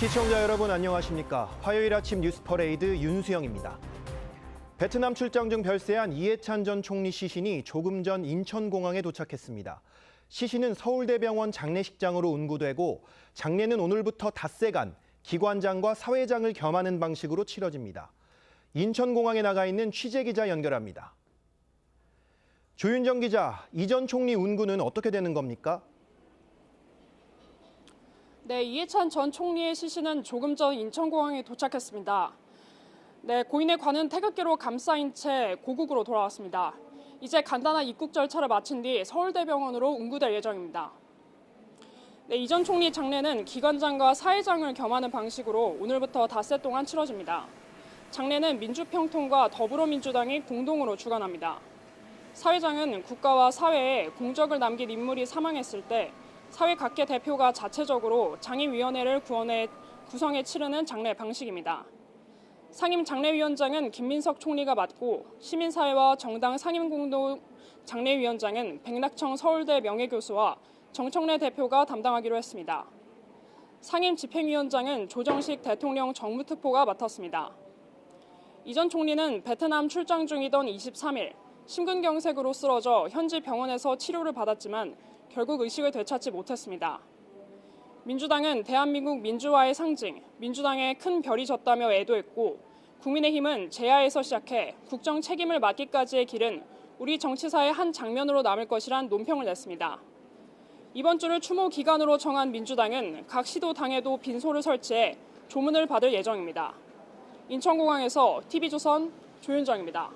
시청자 여러분 안녕하십니까? 화요일 아침 뉴스 퍼레이드 윤수영입니다. 베트남 출장 중 별세한 이해찬 전 총리 시신이 조금 전 인천공항에 도착했습니다. 시신은 서울대병원 장례식장으로 운구되고 장례는 오늘부터 닷새간 기관장과 사회장을 겸하는 방식으로 치러집니다. 인천공항에 나가 있는 취재기자 연결합니다. 조윤정 기자, 이 전 총리 운구는 어떻게 되는 겁니까? 네, 이해찬 전 총리의 시신은 조금 전 인천공항에 도착했습니다. 네, 고인의 관은 태극기로 감싸인 채 고국으로 돌아왔습니다. 이제 간단한 입국 절차를 마친 뒤 서울대병원으로 운구될 예정입니다. 네, 이 전 총리 장례는 기관장과 사회장을 겸하는 방식으로 오늘부터 닷새 동안 치러집니다. 장례는 민주평통과 더불어민주당이 공동으로 주관합니다. 사회장은 국가와 사회에 공적을 남긴 인물이 사망했을 때 사회 각계 대표가 자체적으로 장임위원회를 구성해 치르는 장례 방식입니다. 상임 장례위원장은 김민석 총리가 맡고 시민사회와 정당 상임공동 장례위원장은 백낙청 서울대 명예교수와 정청래 대표가 담당하기로 했습니다. 상임 집행위원장은 조정식 대통령 정무특보가 맡았습니다. 이 전 총리는 베트남 출장 중이던 23일 심근경색으로 쓰러져 현지 병원에서 치료를 받았지만 결국 의식을 되찾지 못했습니다. 민주당은 대한민국 민주화의 상징, 민주당에 큰 별이 졌다며 애도했고 국민의힘은 재야에서 시작해 국정 책임을 맡기까지의 길은 우리 정치사의 한 장면으로 남을 것이란 논평을 냈습니다. 이번 주를 추모 기간으로 정한 민주당은 각 시도 당에도 빈소를 설치해 조문을 받을 예정입니다. 인천공항에서 TV조선 조윤정입니다.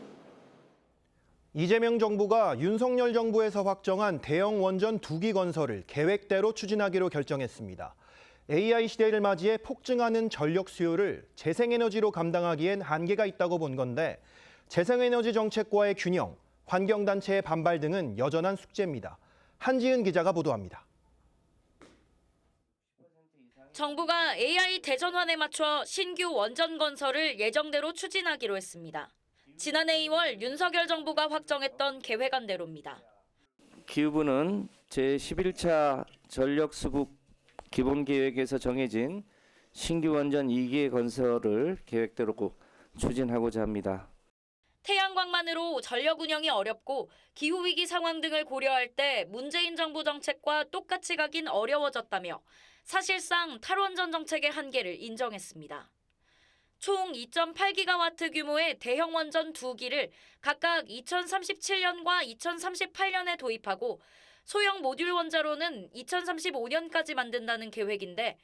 이재명 정부가 윤석열 정부에서 확정한 대형 원전 2기 건설을 계획대로 추진하기로 결정했습니다. AI 시대를 맞이해 폭증하는 전력 수요를 재생에너지로 감당하기엔 한계가 있다고 본 건데 재생에너지 정책과의 균형, 환경단체의 반발 등은 여전한 숙제입니다. 한지은 기자가 보도합니다. 정부가 AI 대전환에 맞춰 신규 원전 건설을 예정대로 추진하기로 했습니다. 지난해 2월 윤석열 정부가 확정했던 계획안대로입니다. 기후부는 제11차 전력수급 기본계획에서 정해진 신규 원전 2기의 건설을 계획대로 추진하고자 합니다. 태양광만으로 전력 운영이 어렵고 기후위기 상황 등을 고려할 때 문재인 정부 정책과 똑같이 가긴 어려워졌다며 사실상 탈원전 정책의 한계를 인정했습니다. 총 2.8기가와트 규모의 대형 원전 2기를 각각 2037년과 2038년에 도입하고 소형 모듈 원자로는 2035년까지 만든다는 계획인데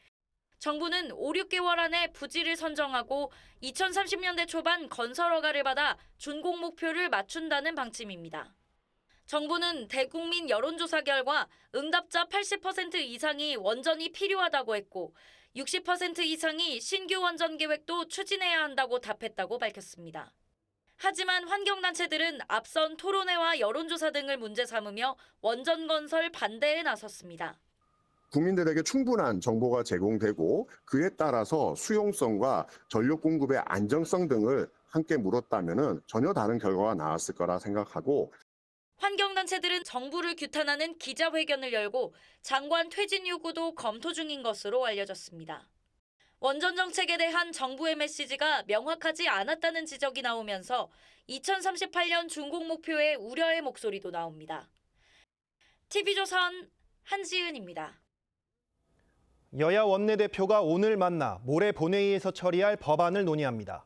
정부는 5, 6개월 안에 부지를 선정하고 2030년대 초반 건설 허가를 받아 준공 목표를 맞춘다는 방침입니다. 정부는 대국민 여론조사 결과 응답자 80% 이상이 원전이 필요하다고 했고 60% 이상이 신규 원전 계획도 추진해야 한다고 답했다고 밝혔습니다. 하지만 환경단체들은 앞선 토론회와 여론조사 등을 문제 삼으며 원전 건설 반대에 나섰습니다. 국민들에게 충분한 정보가 제공되고 그에 따라서 수용성과 전력 공급의 안정성 등을 함께 물었다면 전혀 다른 결과가 나왔을 거라 생각하고 환경단체들은 정부를 규탄하는 기자회견을 열고 장관 퇴진 요구도 검토 중인 것으로 알려졌습니다. 원전 정책에 대한 정부의 메시지가 명확하지 않았다는 지적이 나오면서 2038년 준공 목표에 우려의 목소리도 나옵니다. TV조선 한지은입니다. 여야 원내대표가 오늘 만나 모레 본회의에서 처리할 법안을 논의합니다.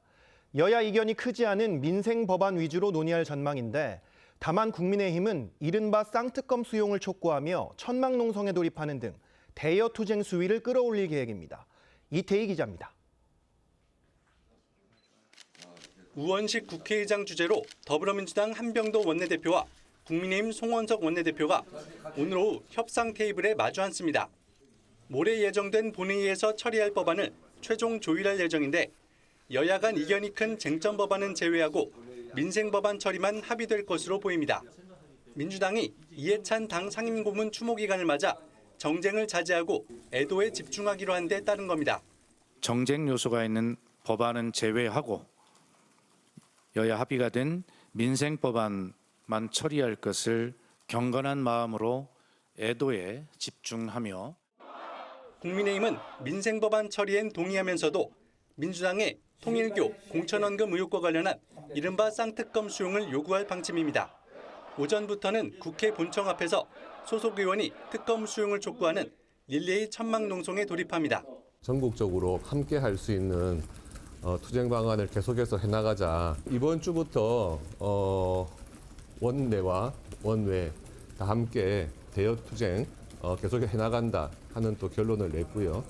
여야 이견이 크지 않은 민생 법안 위주로 논의할 전망인데 다만 국민의힘은 이른바 쌍특검 수용을 촉구하며 천막농성에 돌입하는 등 대여 투쟁 수위를 끌어올릴 계획입니다. 이태희 기자입니다. 우원식 국회의장 주재로 더불어민주당 한병도 원내대표와 국민의힘 송원석 원내대표가 오늘 오후 협상 테이블에 마주 앉습니다. 모레 예정된 본회의에서 처리할 법안을 최종 조율할 예정인데 여야 간 이견이 큰 쟁점 법안은 제외하고 민생 법안 처리만 합의될 것으로 보입니다. 민주당이 이해찬 당 상임고문 추모 기간을 맞아 정쟁을 자제하고 애도에 집중하기로 한 데 따른 겁니다. 정쟁 요소가 있는 법안은 제외하고 여야 합의가 된 민생 법안만 처리할 것을 경건한 마음으로 애도에 집중하며 국민의힘은 민생법안 처리엔 동의하면서도 민주당의 통일교, 공천원금 의혹과 관련한 이른바 쌍특검 수용을 요구할 방침입니다. 오전부터는 국회 본청 앞에서 소속 의원이 특검 수용을 촉구하는 릴레이 천막농성에 돌입합니다. 전국적으로 함께 할 수 있는 투쟁 방안을 계속해서 해나가자. 이번 주부터 원내와 원외 다 함께 대여 투쟁 계속 해나간다 하는 또 결론을 냈고요.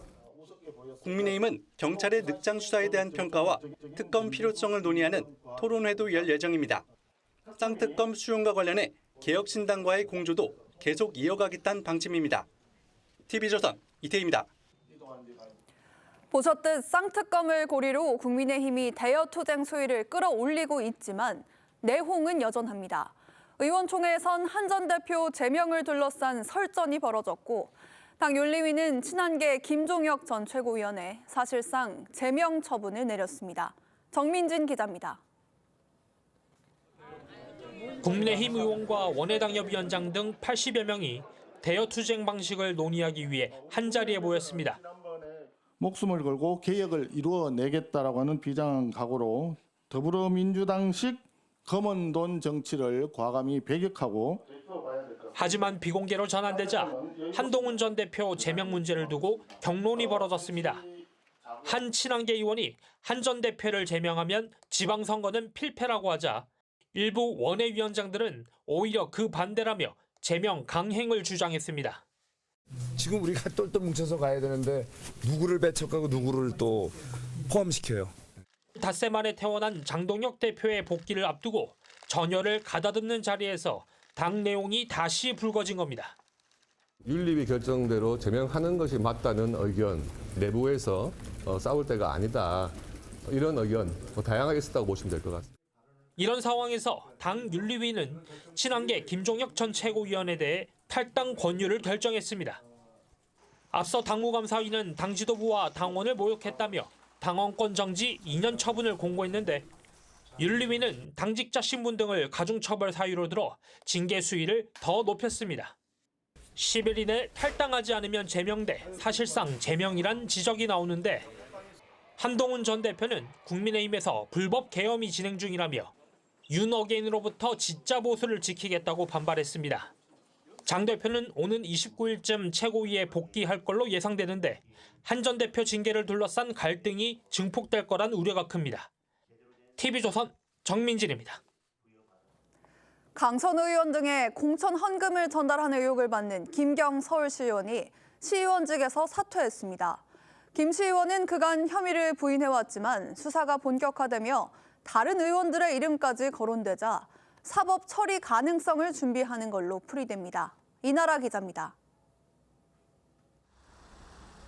국민의힘은 경찰의 늑장 수사에 대한 평가와 특검 필요성을 논의하는 토론회도 열 예정입니다. 쌍특검 수용과 관련해 개혁신당과의 공조도 계속 이어가겠다는 방침입니다. TV조선 이태희입니다. 보셨듯 쌍특검을 고리로 국민의힘이 대여 투쟁 수위를 끌어올리고 있지만 내홍은 여전합니다. 의원총회에선 한 전 대표 제명을 둘러싼 설전이 벌어졌고 당 윤리위는 친한계 김종혁 전 최고위원에 사실상 제명 처분을 내렸습니다. 정민진 기자입니다. 국민의힘 의원과 원외당협위원장 등 80여 명이 대여 투쟁 방식을 논의하기 위해 한자리에 모였습니다. 목숨을 걸고 개혁을 이루어내겠다라고 하는 비장한 각오로 더불어민주당식 검은 돈 정치를 과감히 배격하고 하지만 비공개로 전환되자 한동훈 전 대표 제명 문제를 두고 격론이 벌어졌습니다. 한 친한계 의원이 한 전 대표를 제명하면 지방선거는 필패라고 하자 일부 원외위원장들은 오히려 그 반대라며 제명 강행을 주장했습니다. 지금 우리가 똘똘 뭉쳐서 가야 되는데 누구를 배척하고 누구를 또 포함시켜요. 닷새 만에 퇴원한 장동혁 대표의 복귀를 앞두고 전열을 가다듬는 자리에서 당 내용이 다시 불거진 겁니다. 윤리위 결정대로 제명하는 것이 맞다는 의견, 내부에서 싸울 때가 아니다. 이런 의견 다양하게 있었다고 보시면 될 것 같습니다. 이런 상황에서 당 윤리위는 친한계 김종혁 전 최고위원에 대해 탈당 권유를 결정했습니다. 앞서 당무감사위는 당 지도부와 당원을 모욕했다며 당원권 정지 2년 처분을 공고했는데 윤리위는 당직자 신분 등을 가중처벌 사유로 들어 징계 수위를 더 높였습니다. 10일 이내 탈당하지 않으면 제명돼 사실상 제명이란 지적이 나오는데 한동훈 전 대표는 국민의힘에서 불법 계엄이 진행 중이라며 윤어게인으로부터 진짜 보수를 지키겠다고 반발했습니다. 장 대표는 오는 29일쯤 최고위에 복귀할 걸로 예상되는데 한 전 대표 징계를 둘러싼 갈등이 증폭될 거란 우려가 큽니다. TV조선 정민진입니다. 강선 의원 등의 공천 헌금을 전달한 의혹을 받는 김경 서울시의원이 시의원직에서 사퇴했습니다. 김 시의원은 그간 혐의를 부인해왔지만 수사가 본격화되며 다른 의원들의 이름까지 거론되자 사법 처리 가능성을 준비하는 걸로 풀이됩니다. 이나라 기자입니다.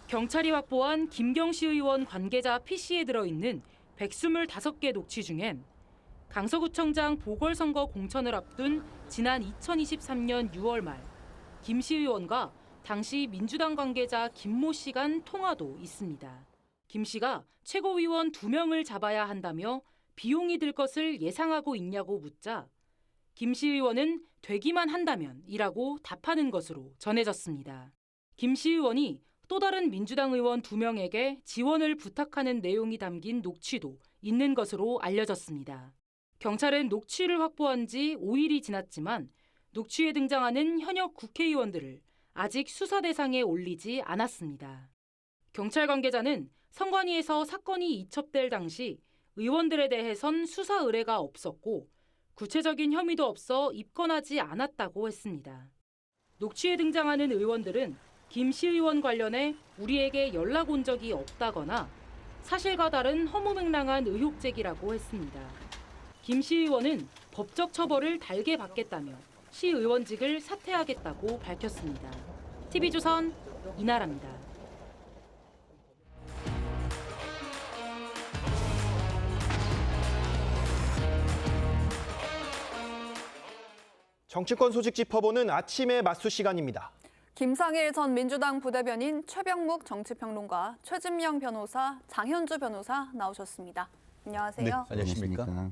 경찰이 확보한 김경시 의원 관계자 PC에 들어있는 125개 녹취 중엔 강서구청장 보궐선거 공천을 앞둔 지난 2023년 6월 말 김 시 의원과 당시 민주당 관계자 김모 씨 간 통화도 있습니다. 김 씨가 최고위원 2명을 잡아야 한다며 비용이 들 것을 예상하고 있냐고 묻자 김 시 의원은 되기만 한다면 이라고 답하는 것으로 전해졌습니다. 김 시 의원이 또 다른 민주당 의원 2명에게 지원을 부탁하는 내용이 담긴 녹취도 있는 것으로 알려졌습니다. 경찰은 녹취를 확보한 지 5일이 지났지만 녹취에 등장하는 현역 국회의원들을 아직 수사 대상에 올리지 않았습니다. 경찰 관계자는 선관위에서 사건이 이첩될 당시 의원들에 대해선 수사 의뢰가 없었고 구체적인 혐의도 없어 입건하지 않았다고 했습니다. 녹취에 등장하는 의원들은 김 시 의원 관련해 우리에게 연락 온 적이 없다거나 사실과 다른 허무맹랑한 의혹 제기라고 했습니다. 김 시 의원은 법적 처벌을 달게 받겠다며 시의원직을 사퇴하겠다고 밝혔습니다. TV조선 이나라입니다. 정치권 소식 짚어보는 아침의 맞수 시간입니다. 김상일 전 민주당 부대변인, 최병묵 정치평론가, 최진명 변호사, 장현주 변호사 나오셨습니다. 안녕하세요. 네, 안녕하십니까.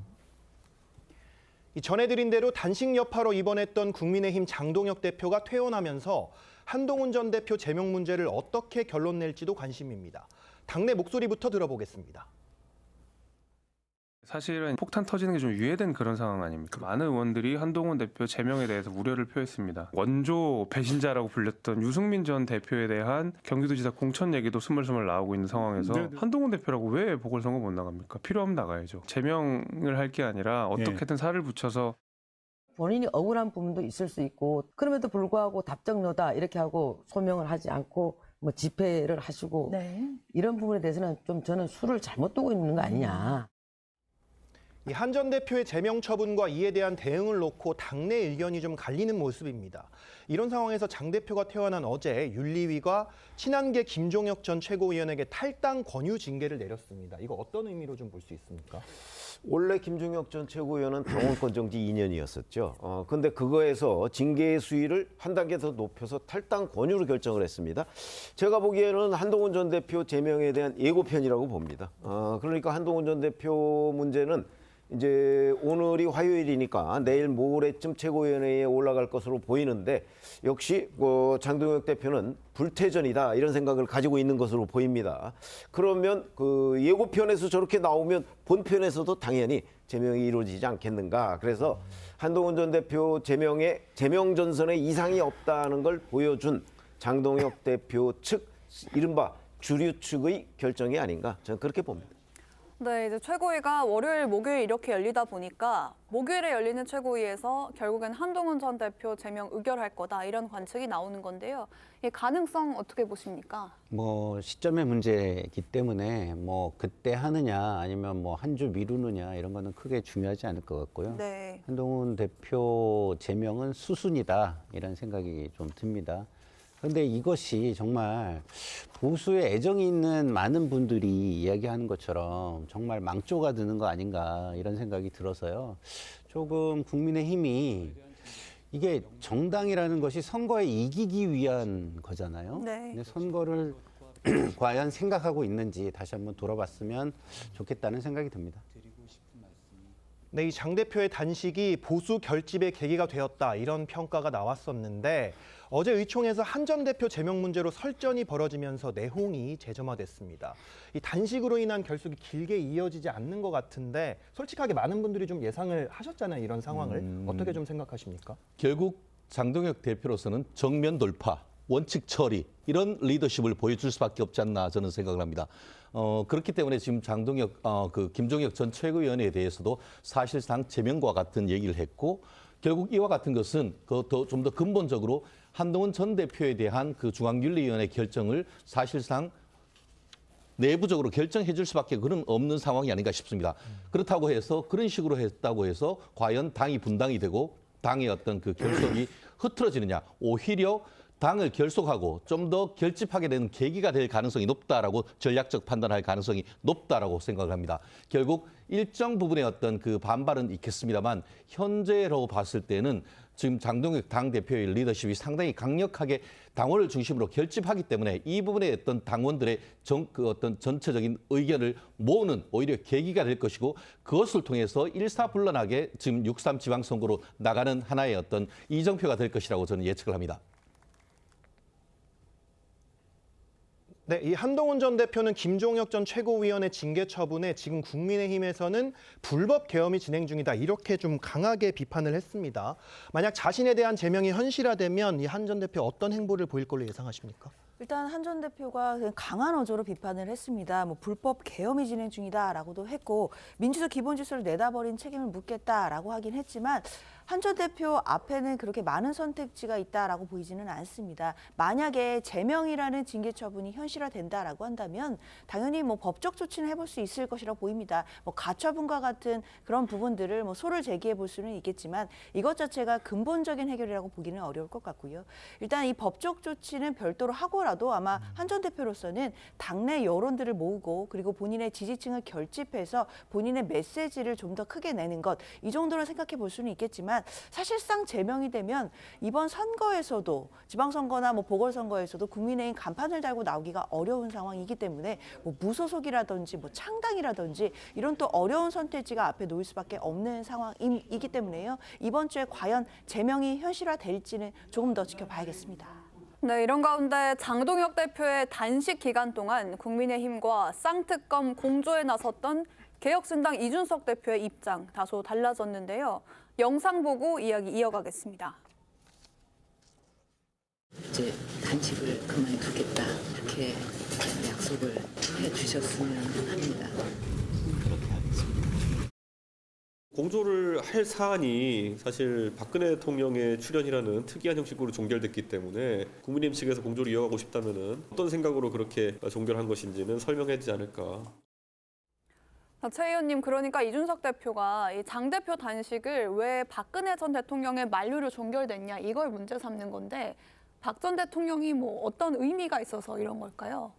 전해드린 대로 단식 여파로 입원했던 국민의힘 장동혁 대표가 퇴원하면서 한동훈 전 대표 제명 문제를 어떻게 결론 낼지도 관심입니다. 당내 목소리부터 들어보겠습니다. 사실은 폭탄 터지는 게 좀 유예된 그런 상황 아닙니까? 많은 의원들이 한동훈 대표 제명에 대해서 우려를 표했습니다. 원조 배신자라고 불렸던 유승민 전 대표에 대한 경기도지사 공천 얘기도 스물스물 나오고 있는 상황에서 한동훈 대표라고 왜 보궐선거 못 나갑니까? 필요하면 나가야죠. 제명을 할 게 아니라 어떻게든 살을 붙여서 본인이 억울한 부분도 있을 수 있고 그럼에도 불구하고 답정너다 이렇게 하고 소명을 하지 않고 뭐 집회를 하시고 이런 부분에 대해서는 좀 저는 수를 잘못 두고 있는 거 아니냐. 이 한 전 대표의 제명 처분과 이에 대한 대응을 놓고 당내 의견이 좀 갈리는 모습입니다. 이런 상황에서 장 대표가 퇴원한 어제 윤리위가 친한계 김종혁 전 최고위원에게 탈당 권유 징계를 내렸습니다. 이거 어떤 의미로 좀 볼 수 있습니까? 원래 김종혁 전 최고위원은 당원권 정지 2년이었었죠. 근데 그거에서 징계의 수위를 한 단계 더 높여서 탈당 권유로 결정을 했습니다. 제가 보기에는 한동훈 전 대표 제명에 대한 예고편이라고 봅니다. 그러니까 한동훈 전 대표 문제는 이제 오늘이 화요일이니까 내일 모레쯤 최고위원회에 올라갈 것으로 보이는데 역시 장동혁 대표는 불태전이다 이런 생각을 가지고 있는 것으로 보입니다. 그러면 그 예고편에서 저렇게 나오면 본편에서도 당연히 제명이 이루어지지 않겠는가. 그래서 한동훈 전 대표 제명 전선에 이상이 없다는 걸 보여준 장동혁 대표 측 이른바 주류 측의 결정이 아닌가 저는 그렇게 봅니다. 네, 이제 최고위가 월요일, 목요일 이렇게 열리다 보니까 목요일에 열리는 최고위에서 결국엔 한동훈 전 대표 제명 의결할 거다 이런 관측이 나오는 건데요. 이 가능성 어떻게 보십니까? 뭐 시점의 문제이기 때문에 뭐 그때 하느냐 아니면 뭐 한 주 미루느냐 이런 거는 크게 중요하지 않을 것 같고요. 네. 한동훈 대표 제명은 수순이다 이런 생각이 좀 듭니다. 그런데 이것이 정말 보수에 애정이 있는 많은 분들이 이야기하는 것처럼 정말 망조가 드는 거 아닌가 이런 생각이 들어서요. 조금 국민의힘이 이게 정당이라는 것이 선거에 이기기 위한 거잖아요. 네. 근데 선거를 과연 생각하고 있는지 다시 한번 돌아봤으면 좋겠다는 생각이 듭니다. 네, 이 장 대표의 단식이 보수 결집의 계기가 되었다 이런 평가가 나왔었는데 어제 의총에서 한 전 대표 제명 문제로 설전이 벌어지면서 내홍이 재점화됐습니다. 이 단식으로 인한 결속이 길게 이어지지 않는 것 같은데 솔직하게 많은 분들이 좀 예상을 하셨잖아요. 이런 상황을. 어떻게 좀 생각하십니까? 결국 장동혁 대표로서는 정면 돌파, 원칙 처리 이런 리더십을 보여줄 수밖에 없지 않나 저는 생각을 합니다. 그렇기 때문에 지금 김종혁 전 최고위원에 대해서도 사실상 제명과 같은 얘기를 했고 결국 이와 같은 것은 좀 더 근본적으로 한동훈 전 대표에 대한 그 중앙윤리위원회 결정을 사실상 내부적으로 결정해 줄 수밖에 그런 없는 상황이 아닌가 싶습니다. 그렇다고 해서 그런 식으로 했다고 해서 과연 당이 분당이 되고 당의 어떤 그 결속이 흐트러지느냐. 오히려 당을 결속하고 좀 더 결집하게 되는 계기가 될 가능성이 높다라고 전략적 판단할 가능성이 높다라고 생각을 합니다. 결국 일정 부분의 어떤 그 반발은 있겠습니다만 현재로 봤을 때는 지금 장동혁 당대표의 리더십이 상당히 강력하게 당원을 중심으로 결집하기 때문에 이 부분에 어떤 당원들의 어떤 전체적인 의견을 모으는 오히려 계기가 될 것이고 그것을 통해서 일사불란하게 지금 6.3 지방선거로 나가는 하나의 어떤 이정표가 될 것이라고 저는 예측을 합니다. 네, 이 한동훈 전 대표는 김종혁 전 최고위원의 징계 처분에 지금 국민의힘에서는 불법 계엄이 진행 중이다. 이렇게 좀 강하게 비판을 했습니다. 만약 자신에 대한 제명이 현실화되면 이 한 전 대표 어떤 행보를 보일 걸로 예상하십니까? 일단 한 전 대표가 강한 어조로 비판을 했습니다. 뭐 불법 계엄이 진행 중이다라고도 했고 민주적 기본 질서를 내다버린 책임을 묻겠다라고 하긴 했지만 한 전 대표 앞에는 그렇게 많은 선택지가 있다라고 보이지는 않습니다. 만약에 제명이라는 징계 처분이 현실화된다라고 한다면 당연히 뭐 법적 조치는 해볼 수 있을 것이라고 보입니다. 뭐 가처분과 같은 그런 부분들을 뭐 소를 제기해 볼 수는 있겠지만 이것 자체가 근본적인 해결이라고 보기는 어려울 것 같고요. 일단 이 법적 조치는 별도로 하고라도 아마 한 전 대표로서는 당내 여론들을 모으고 그리고 본인의 지지층을 결집해서 본인의 메시지를 좀 더 크게 내는 것 이 정도로 생각해 볼 수는 있겠지만 사실상 제명이 되면 이번 선거에서도 지방선거나 뭐 보궐선거에서도 국민의힘 간판을 달고 나오기가 어려운 상황이기 때문에 뭐 무소속이라든지 뭐 창당이라든지 이런 또 어려운 선택지가 앞에 놓일 수밖에 없는 상황이기 때문에요. 이번 주에 과연 제명이 현실화될지는 조금 더 지켜봐야겠습니다. 네, 이런 가운데 장동혁 대표의 단식 기간 동안 국민의힘과 쌍특검 공조에 나섰던 개혁신당 이준석 대표의 입장 다소 달라졌는데요. 영상 보고 이야기 이어가겠습니다. 이제 단식을 그만두겠다 이렇게 약속을 해주셨으면 합니다. 공조를 할 사안이 사실 박근혜 대통령의 출연이라는 특이한 형식으로 종결됐기 때문에 국민의힘 측에서 공조를 이어가고 싶다면은 어떤 생각으로 그렇게 종결한 것인지는 설명해야 되지 않을까. 최 의원님, 그러니까 이준석 대표가 이 장 대표 단식을 왜 박근혜 전 대통령의 만류로 종결됐냐 이걸 문제 삼는 건데 박 전 대통령이 뭐 어떤 의미가 있어서 이런 걸까요?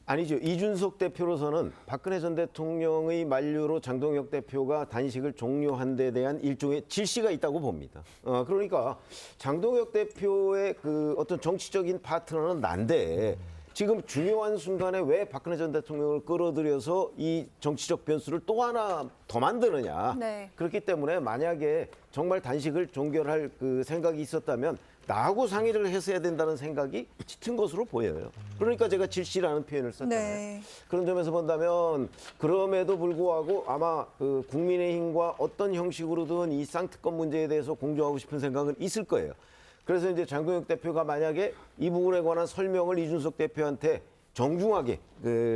아니죠. 이준석 대표로서는 박근혜 전 대통령의 만류로 장동혁 대표가 단식을 종료한 데 대한 일종의 질시가 있다고 봅니다. 그러니까 장동혁 대표의 그 어떤 정치적인 파트너는 난데 지금 중요한 순간에 왜 박근혜 전 대통령을 끌어들여서 이 정치적 변수를 또 하나 더 만드느냐. 네. 그렇기 때문에 만약에 정말 단식을 종결할 그 생각이 있었다면 나하고 상의를 해서 해야 된다는 생각이 짙은 것으로 보여요. 그러니까 제가 질시라는 표현을 썼잖아요. 네. 그런 점에서 본다면 그럼에도 불구하고 아마 그 국민의힘과 어떤 형식으로든 이 쌍특검 문제에 대해서 공조하고 싶은 생각은 있을 거예요. 그래서 이제 장동혁 대표가 만약에 이 부분에 관한 설명을 이준석 대표한테 정중하게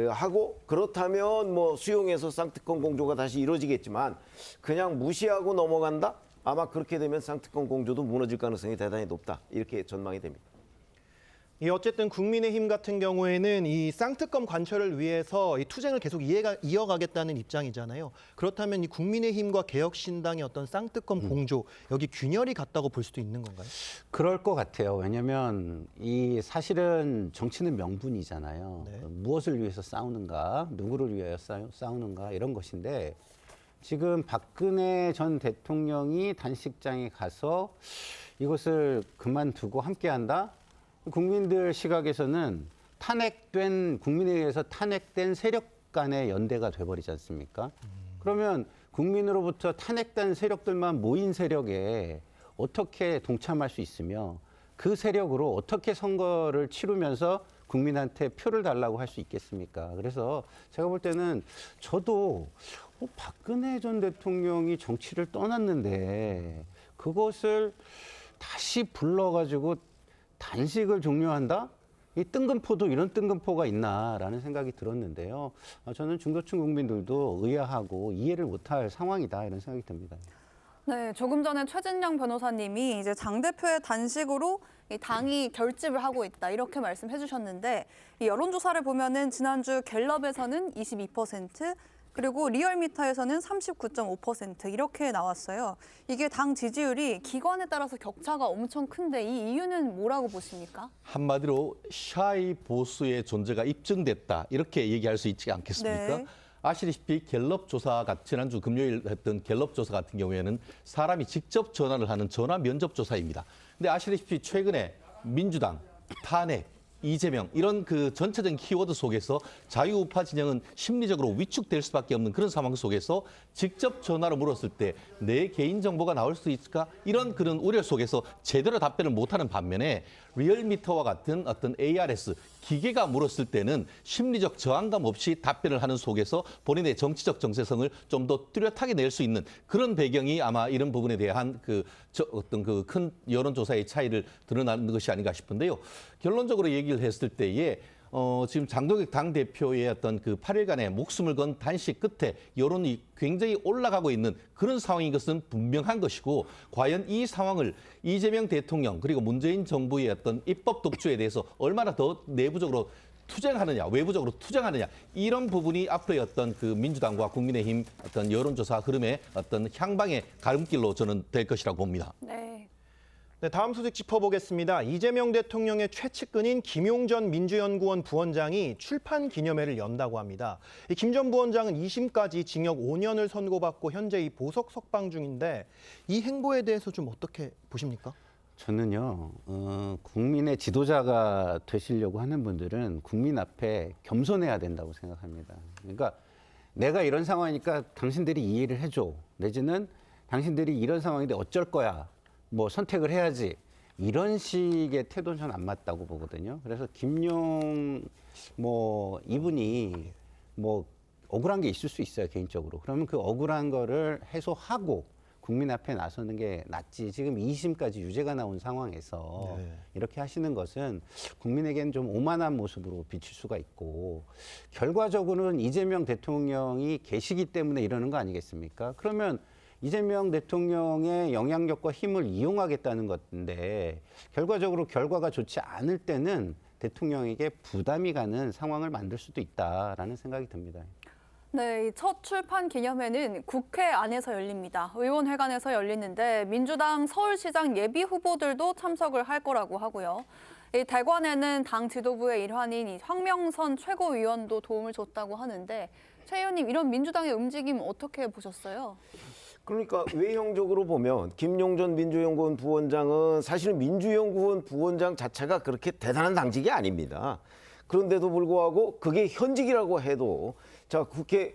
하고 그렇다면 뭐 수용해서 쌍특검 공조가 다시 이루어지겠지만 그냥 무시하고 넘어간다? 아마 그렇게 되면 쌍특검 공조도 무너질 가능성이 대단히 높다. 이렇게 전망이 됩니다. 어쨌든 국민의힘 같은 경우에는 이 쌍특검 관철을 위해서 이 투쟁을 계속 이어가겠다는 입장이잖아요. 그렇다면 이 국민의힘과 개혁신당의 어떤 쌍특검 공조, 여기 균열이 같다고 볼 수도 있는 건가요? 그럴 것 같아요. 왜냐하면 이 사실은 정치는 명분이잖아요. 네. 무엇을 위해서 싸우는가, 누구를 위하여 싸우는가 이런 것인데 지금 박근혜 전 대통령이 단식장에 가서 이것을 그만두고 함께한다? 국민들 시각에서는 국민에 의해서 탄핵된 세력 간의 연대가 돼버리지 않습니까? 그러면 국민으로부터 탄핵된 세력들만 모인 세력에 어떻게 동참할 수 있으며 그 세력으로 어떻게 선거를 치르면서 국민한테 표를 달라고 할 수 있겠습니까? 그래서 제가 볼 때는 저도 박근혜 전 대통령이 정치를 떠났는데 그것을 다시 불러가지고 단식을 종료한다? 이 뜬금포도 이런 뜬금포가 있나라는 생각이 들었는데요. 저는 중도층 국민들도 의아하고 이해를 못할 상황이다 이런 생각이 듭니다. 네, 조금 전에 최진영 변호사님이 이제 장 대표의 단식으로 이 당이 결집을 하고 있다 이렇게 말씀해 주셨는데 이 여론조사를 보면은 지난주 갤럽에서는 22%, 그리고 리얼미터에서는 39.5% 이렇게 나왔어요. 이게 당 지지율이 기관에 따라서 격차가 엄청 큰데 이 이유는 뭐라고 보십니까? 한마디로 샤이 보수의 존재가 입증됐다 이렇게 얘기할 수 있지 않겠습니까? 네. 아시다시피 갤럽 조사가 지난주 금요일 했던 갤럽 조사 같은 경우에는 사람이 직접 전화를 하는 전화 면접 조사입니다. 근데 아시다시피 최근에 민주당, 탄핵, 이재명 이런 그 전체적인 키워드 속에서 자유우파 진영은 심리적으로 위축될 수밖에 없는 그런 상황 속에서 직접 전화로 물었을 때 내 개인정보가 나올 수 있을까? 이런 그런 우려 속에서 제대로 답변을 못하는 반면에 리얼미터와 같은 어떤 ARS 기계가 물었을 때는 심리적 저항감 없이 답변을 하는 속에서 본인의 정치적 정체성을 좀 더 뚜렷하게 낼 수 있는 그런 배경이 아마 이런 부분에 대한 어떤 그 큰 여론조사의 차이를 드러나는 것이 아닌가 싶은데요. 결론적으로 얘기를 했을 때에 지금 장동혁 당대표의 어떤 그 8일간의 목숨을 건 단식 끝에 여론이 굉장히 올라가고 있는 그런 상황인 것은 분명한 것이고 과연 이 상황을 이재명 대통령 그리고 문재인 정부의 어떤 입법 독주에 대해서 얼마나 더 내부적으로 투쟁하느냐, 외부적으로 투쟁하느냐 이런 부분이 앞으로의 어떤 그 민주당과 국민의힘 어떤 여론조사 흐름의 어떤 향방의 가름길로 저는 될 것이라고 봅니다. 네. 네, 다음 소식 짚어보겠습니다. 이재명 대통령의 최측근인 김용전 민주연구원 부원장이 출판 기념회를 연다고 합니다. 김 전 부원장은 2심까지 징역 5년을 선고받고 현재 이 보석 석방 중인데 이 행보에 대해서 좀 어떻게 보십니까? 저는요, 국민의 지도자가 되시려고 하는 분들은 국민 앞에 겸손해야 된다고 생각합니다. 그러니까 내가 이런 상황이니까 당신들이 이해를 해줘. 내지는 당신들이 이런 상황인데 어쩔 거야. 뭐 선택을 해야지. 이런 식의 태도는 전 안 맞다고 보거든요. 그래서 김용 이분이 억울한 게 있을 수 있어요, 개인적으로. 그러면 그 억울한 거를 해소하고 국민 앞에 나서는 게 낫지. 지금 2심까지 유죄가 나온 상황에서 이렇게 하시는 것은 국민에게는 좀 오만한 모습으로 비칠 수가 있고, 결과적으로는 이재명 대통령이 계시기 때문에 이러는 거 아니겠습니까? 그러면 이재명 대통령의 영향력과 힘을 이용하겠다는 건데, 결과적으로 결과가 좋지 않을 때는 대통령에게 부담이 가는 상황을 만들 수도 있다라는 생각이 듭니다. 네, 이 첫 출판 기념회는 국회 안에서 열립니다. 의원회관에서 열리는데 민주당 서울시장 예비 후보들도 참석을 할 거라고 하고요. 이 대관에는 당 지도부의 일환인 이 황명선 최고위원도 도움을 줬다고 하는데, 최 의원님, 이런 민주당의 움직임 어떻게 보셨어요? 그러니까 외형적으로 보면 김용전 민주연구원 부원장은 사실 민주연구원 부원장 자체가 그렇게 대단한 당직이 아닙니다. 그런데도 불구하고 그게 현직이라고 해도 자, 국회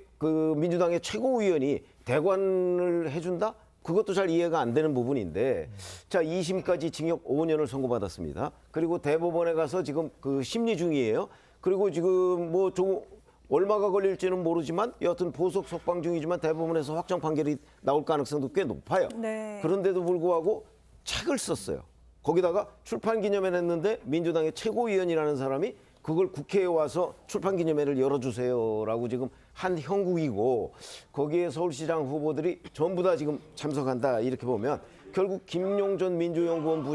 민주당의 최고위원이 대관을 해준다? 그것도 잘 이해가 안 되는 부분인데, 자, 2심까지 징역 5년을 선고받았습니다. 그리고 대법원에 가서 지금 심리 중이에요. 그리고 지금 좀 얼마가 걸릴지는 모르지만 여하튼 보석 석방 중이지만 대법원에서 확정 판결이 나올 가능성도 꽤 높아요. 네. 그런데도 불구하고 책을 썼어요. 거기다가 출판 기념회를 했는데 민주당의 최고위원이라는 사람이 그걸 국회에 와서 출판 기념회를 열어주세요라고 지금 한 형국이고, 거기에 서울시장 후보들이 전부 다 지금 참석한다, 이렇게 보면 결국 김용전 민주연구원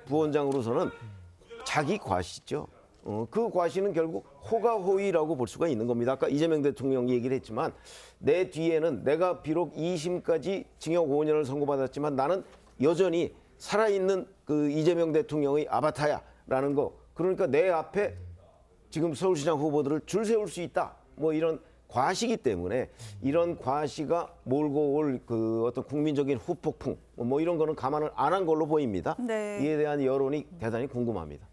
부원장으로서는 자기 과시죠. 그 과시는 결국 호가호위라고 볼 수가 있는 겁니다. 아까 이재명 대통령이 얘기를 했지만, 내 뒤에는 내가 비록 2심까지 징역 5년을 선고받았지만 나는 여전히 살아있는 이재명 대통령의 아바타야라는 거. 그러니까 내 앞에 지금 서울시장 후보들을 줄 세울 수 있다, 이런 과시기 때문에 이런 과시가 몰고 올 어떤 국민적인 후폭풍 이런 거는 감안을 안 한 걸로 보입니다. 네. 이에 대한 여론이 대단히 궁금합니다.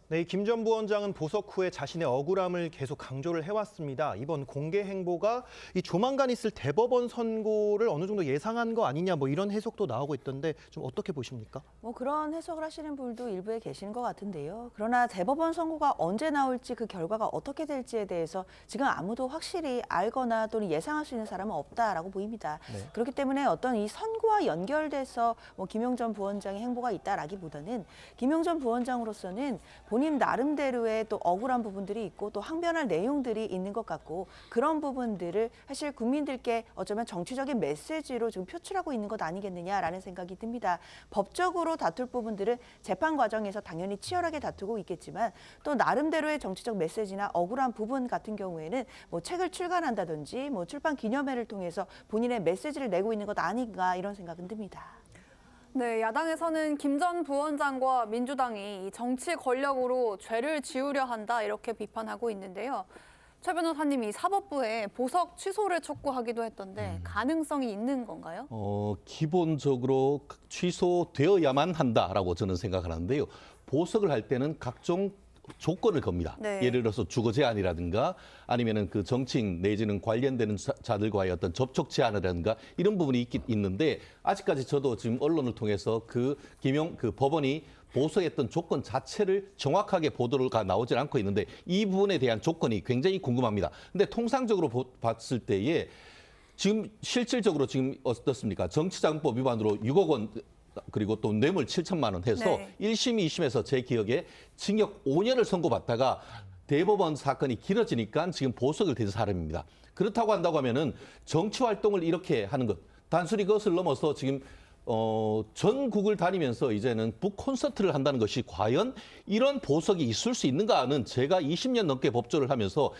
네, 김 전 부원장은 보석 후에 자신의 억울함을 계속 강조를 해왔습니다. 이번 공개 행보가 이 조만간 있을 대법원 선고를 어느 정도 예상한 거 아니냐, 이런 해석도 나오고 있던데 좀 어떻게 보십니까? 그런 해석을 하시는 분도 일부에 계시는 것 같은데요. 그러나 대법원 선고가 언제 나올지, 그 결과가 어떻게 될지에 대해서 지금 아무도 확실히 알거나 또는 예상할 수 있는 사람은 없다라고 보입니다. 네. 그렇기 때문에 어떤 이 선고와 연결돼서 김용전 부원장의 행보가 있다라기보다는 김용전 부원장으로서는 본인 나름대로의 또 억울한 부분들이 있고 또 항변할 내용들이 있는 것 같고, 그런 부분들을 사실 국민들께 어쩌면 정치적인 메시지로 지금 표출하고 있는 것 아니겠느냐라는 생각이 듭니다. 법적으로 다툴 부분들은 재판 과정에서 당연히 치열하게 다투고 있겠지만, 또 나름대로의 정치적 메시지나 억울한 부분 같은 경우에는 책을 출간한다든지 출판 기념회를 통해서 본인의 메시지를 내고 있는 것 아닌가, 이런 생각은 듭니다. 네, 야당에서는 김 전 부원장과 민주당이 이 정치 권력으로 죄를 지우려 한다, 이렇게 비판하고 있는데요. 최 변호사님이 사법부에 보석 취소를 촉구하기도 했던데 가능성이 있는 건가요? 기본적으로 취소되어야만 한다라고 저는 생각하는데요. 보석을 할 때는 각종 조건을 겁니다. 네. 예를 들어서 주거 제한이라든가 아니면은 정치인 내지는 관련되는 자들과의 어떤 접촉 제한이라든가 이런 부분이 있는데, 아직까지 저도 지금 언론을 통해서 법원이 보석했던 조건 자체를 정확하게 보도가 나오질 않고 있는데, 이 부분에 대한 조건이 굉장히 궁금합니다. 근데 통상적으로 봤을 때에 지금 실질적으로 지금 어떻습니까? 정치자금법 위반으로 6억 원 그리고 또 뇌물 7천만 원 해서 네. 1심, 2심에서 제 기억에 징역 5년을 선고받다가 대법원 사건이 길어지니까 지금 보석을 대는 사람입니다. 그렇다고 한다고 하면은 정치 활동을 이렇게 하는 것, 단순히 그것을 넘어서 지금 전국을 다니면서 이제는 북 콘서트를 한다는 것이 과연 이런 보석이 있을 수 있는가는 제가 20년 넘게 법조를 하면서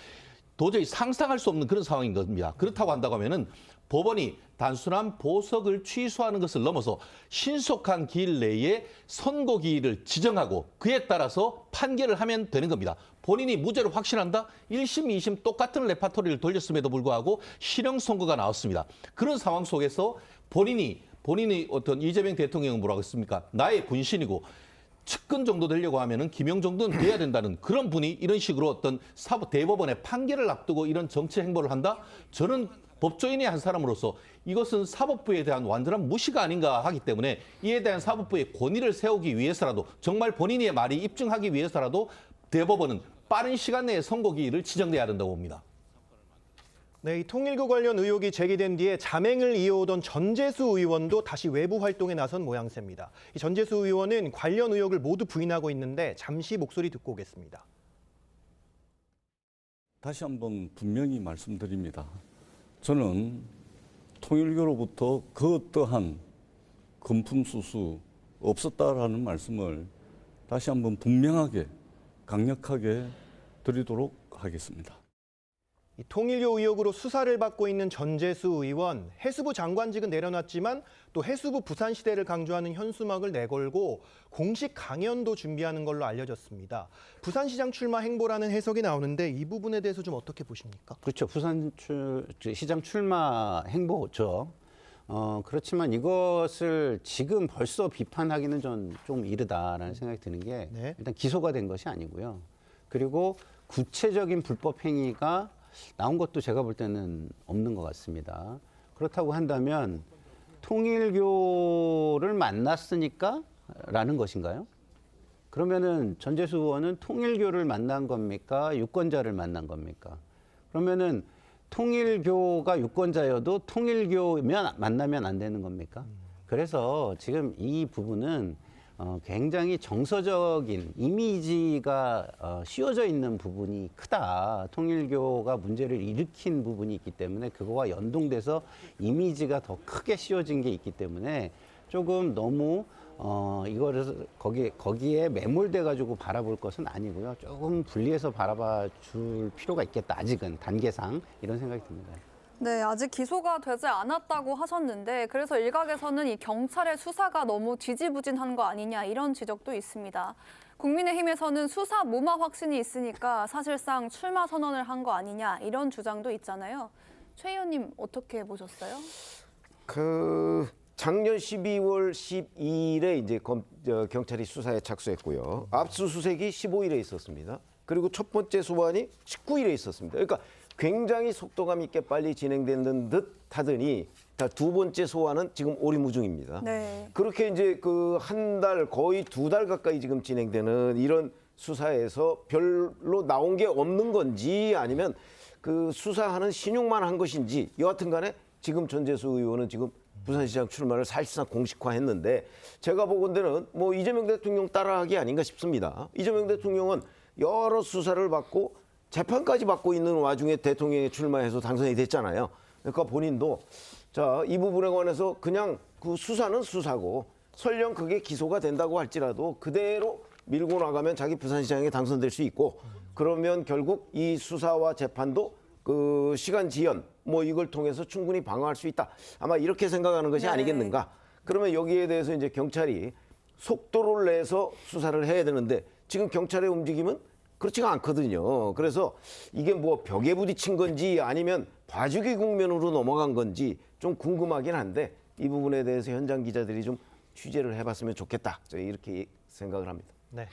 도저히 상상할 수 없는 그런 상황인 겁니다. 그렇다고 한다고 하면은 법원이 단순한 보석을 취소하는 것을 넘어서 신속한 기일 내에 선고기일을 지정하고 그에 따라서 판결을 하면 되는 겁니다. 본인이 무죄를 확신한다? 1심, 2심 똑같은 레파토리를 돌렸음에도 불구하고 실형 선고가 나왔습니다. 그런 상황 속에서 본인이 어떤 이재명 대통령은 뭐라고 했습니까? 나의 분신이고 측근 정도 되려고 하면은 김용 정도는 돼야 된다는 그런 분이 이런 식으로 어떤 대법원의 판결을 앞두고 이런 정치 행보를 한다? 저는 법조인의 한 사람으로서 이것은 사법부에 대한 완전한 무시가 아닌가 하기 때문에 이에 대한 사법부의 권위를 세우기 위해서라도 정말 본인의 말이 입증하기 위해서라도 대법원은 빠른 시간 내에 선고기일을 지정돼야 된다고 봅니다. 네, 이 통일교 관련 의혹이 제기된 뒤에 자맹을 이어오던 전재수 의원도 다시 외부 활동에 나선 모양새입니다. 이 전재수 의원은 관련 의혹을 모두 부인하고 있는데 잠시 목소리 듣고 오겠습니다. 다시 한번 분명히 말씀드립니다. 저는 통일교로부터 그 어떠한 금품수수 없었다라는 말씀을 다시 한번 분명하게 강력하게 드리도록 하겠습니다. 이 통일교 의혹으로 수사를 받고 있는 전재수 의원, 해수부 장관직은 내려놨지만 또 해수부 부산시대를 강조하는 현수막을 내걸고 공식 강연도 준비하는 걸로 알려졌습니다. 부산시장 출마 행보라는 해석이 나오는데 이 부분에 대해서 좀 어떻게 보십니까? 그렇죠. 시장 출마 행보죠. 그렇지만 이것을 지금 벌써 비판하기는 좀 이르다라는 생각이 드는 게 일단 기소가 된 것이 아니고요. 그리고 구체적인 불법 행위가 나온 것도 제가 볼 때는 없는 것 같습니다. 그렇다고 한다면 통일교를 만났으니까 라는 것인가요? 그러면은 전재수 의원은 통일교를 만난 겁니까? 유권자를 만난 겁니까? 그러면은 통일교가 유권자여도 통일교면 만나면 안 되는 겁니까? 그래서 지금 이 부분은 굉장히 정서적인 이미지가 씌워져 있는 부분이 크다. 통일교가 문제를 일으킨 부분이 있기 때문에 그거와 연동돼서 이미지가 더 크게 씌워진 게 있기 때문에 조금 너무 이거를 거기에 매몰돼 가지고 바라볼 것은 아니고요. 조금 분리해서 바라봐 줄 필요가 있겠다. 아직은 단계상 이런 생각이 듭니다. 네, 아직 기소가 되지 않았다고 하셨는데 그래서 일각에서는 이 경찰의 수사가 너무 지지부진한 거 아니냐 이런 지적도 있습니다. 국민의힘에서는 수사 무마 확신이 있으니까 사실상 출마 선언을 한 거 아니냐 이런 주장도 있잖아요. 최 의원님 어떻게 보셨어요? 작년 12월 12일에 이제 경찰이 수사에 착수했고요. 압수수색이 15일에 있었습니다. 그리고 첫 번째 소환이 19일에 있었습니다. 그러니까 굉장히 속도감 있게 빨리 진행되는 듯 하더니 두 번째 소환은 지금 오리무중입니다. 네. 그렇게 이제 한 달 거의 2달 가까이 지금 진행되는 이런 수사에서 별로 나온 게 없는 건지 아니면 수사하는 신용만 한 것인지 여하튼 간에 지금 전재수 의원은 지금 부산시장 출마를 사실상 공식화했는데 제가 보건대는 뭐 이재명 대통령 따라하기 아닌가 싶습니다. 이재명 대통령은 여러 수사를 받고 재판까지 받고 있는 와중에 대통령에 출마해서 당선이 됐잖아요. 그러니까 본인도 이 부분에 관해서 그냥 수사는 수사고 설령 그게 기소가 된다고 할지라도 그대로 밀고 나가면 자기 부산시장에 당선될 수 있고 그러면 결국 이 수사와 재판도 시간 지연 뭐 이걸 통해서 충분히 방어할 수 있다. 아마 이렇게 생각하는 것이 아니겠는가. 그러면 여기에 대해서 이제 경찰이 속도를 내서 수사를 해야 되는데 지금 경찰의 움직임은 그렇지가 않거든요. 그래서 이게 뭐 벽에 부딪힌 건지 아니면 봐주기 국면으로 넘어간 건지 좀 궁금하긴 한데 이 부분에 대해서 현장 기자들이 좀 취재를 해봤으면 좋겠다. 저희 이렇게 생각을 합니다. 네.